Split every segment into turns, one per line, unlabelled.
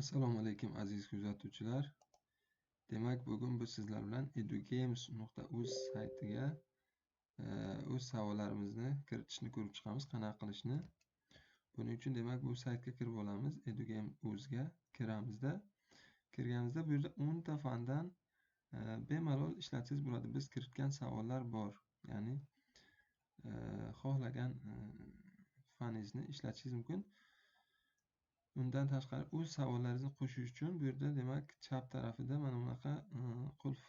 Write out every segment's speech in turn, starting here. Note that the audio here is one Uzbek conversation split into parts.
Assalomu alaykum aziz kuzatuvchilar. Demak, bugun biz sizlar bilan edugames.uz saytiga o'z savollarimizni kiritishni ko'rib chiqamiz, qanaqa qilishni. Buning uchun demak bu saytga kirib olamiz. Edugames.uzga kiramizda. Kirganimizda bu yerda 10 ta fandan bemalol ishlatsangiz bo'ladi. Biz kiritgan savollar bor. Ya'ni xohlagan faningizni ishlatishingiz mumkin. Undan tashqari o'z savollaringizni qo'shish uchun bu yerda demak chap tarafida mana bunaqa qulf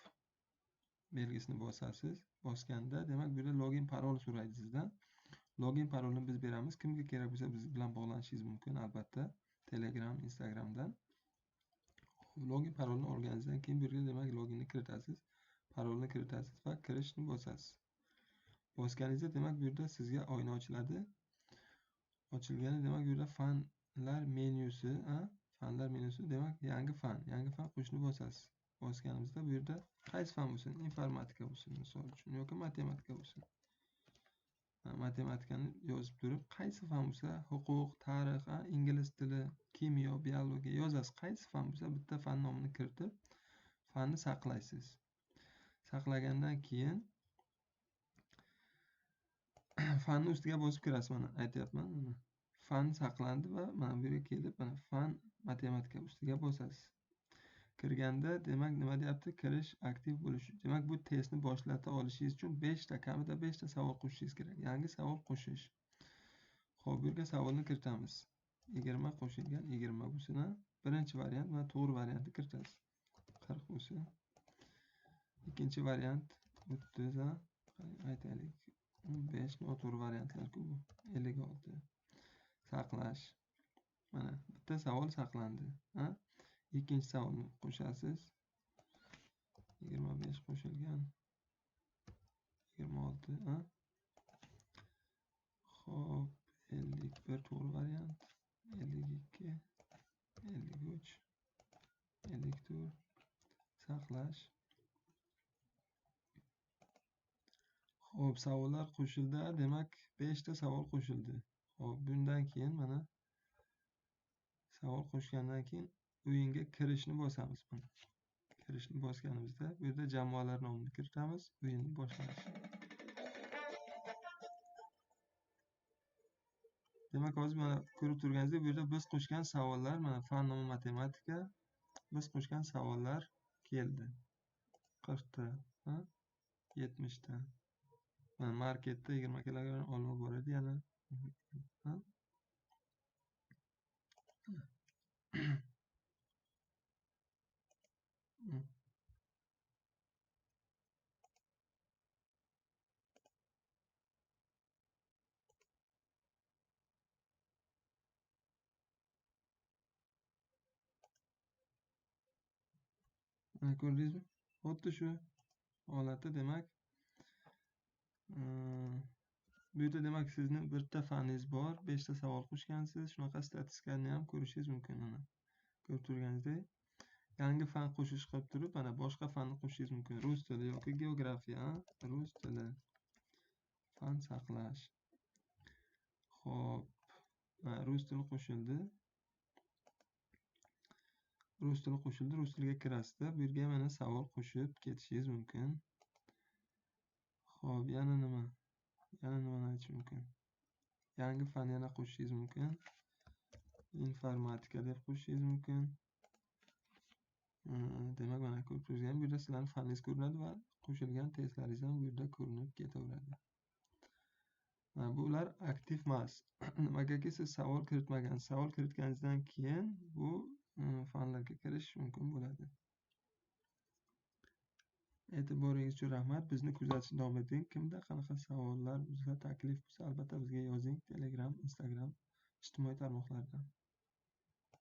belgisini bosasiz. Bosganda demak bu yerda login parol so'raydi sizdan. Login parolni biz beramiz. Kimga kerak bo'lsa biz bilan bog'lanishingiz mumkin albatta. Telegram, Instagramdan. Login parolni olganingizdan keyin bu yerga demak loginni kiritasiz. Parolni kiritasiz va kirishni bosasiz. Bosganingizda demak bu yerda sizga oyna ochiladi. Ochilgani demak bu yerda fanlar menyusi, fanlar menyusi demak yangi fan qo'shishni bosasiz. Bosganimizda bu yerda qaysi fan bo'lsin? Informatika bo'lsin misol uchun yoki matematika bo'lsin. Matematikani yozib turib, qaysi fan bo'lsa, huquq, tarix, ingliz tili, kimyo, biologiya yozasiz. Qaysi fan bo'lsa, bitta fan nomini kiritib, fanni saqlaysiz. Saqlagandan keyin fanni ustiga bosib kirasiz. Mana aytyapman, mana fan saqlandi va mana bu yerga kelib, mana fan matematika ustiga bosasiz. Kirganda demak nima deyapti? Kirish aktiv bo'lish. Demak bu testni boshlata olishingiz uchun 5 ta, kamida 5 ta savol qo'shishingiz kerak. Yangi savol qo'shish. Xo'p, bu yerga savolni kiritamiz. 20 qo'shilgan, 20 bo'lsin. Birinchi variant va to'g'ri variantni kiritasiz. 40 bo'lsin. Ikkinchi variant 30, aytaylik. 15 noto'g'ri variantlar-ku bu. 56. Saqlash. Mana bitta savol saqlandi. Ikkinchi savolni qo'shasiz. 25 qo'shilgan. 26, Xo'p, 51 to'g'ri variant. 52, 53, 54. Saqlash. Xo'p, savollar qo'shildi. Demak, 5 ta savol qo'shildi. Xo'p, bundan keyin mana savol qo'shgandan keyin o'yinga kirishni bosamiz. Mana kirishni bosganimizda bu yerda jamoalar nomini kiritamiz, o'yinni boshlaymiz. Demak, hozir mana ko'rib turganingizdek, bu yerda biz qo'shgan savollar, mana fan nomi matematika, biz qo'shgan savollar keldi. 40 ta, 70 ta. Mana marketda 20 kilogramm olma bor edi yana. Ko'rdingizmi? Xuddi shu holatda demak bu yerda demak sizni bitta faningiz bor, 5 ta savol qo'shgansiz. Shunaqa statistikani ham ko'rishingiz mumkin. Mana ko'rib turganingizdek, yangi fan qo'shish qilib turib, mana boshqa fanni qo'shishingiz mumkin. Rus tili yoki geografiya, rus tili, fan saqlash. Xo'p, rus tili qo'shildi. Rus tiliga kirasizda. Bu yerga mana savol qo'shib ketishingiz mumkin. Xo'p, yana nima? Yana nimani aytish mumkin? Yangi fan yana qo'shishingiz mumkin. Informatika deb qo'shishingiz mumkin. Demak, mana ko'rib turganingizdek, bu yerda sizlarning faningiz ko'rinadi va qo'shilgan testlaringiz ham bu yerda ko'rinib ketaveradi. Bular aktiv emas. Nimagaki siz savol kiritmagansiz. Savol kiritganingizdan keyin bu fanlarga kirish mumkin bo'ladi. E'tiboringiz uchun rahmat. Bizni kuzatishda davom eting. Kimda qanaqa savollar bo'lsa, taklif bo'lsa, albatta bizga yozing. Telegram, Instagram, ijtimoiy tarmoqlardan.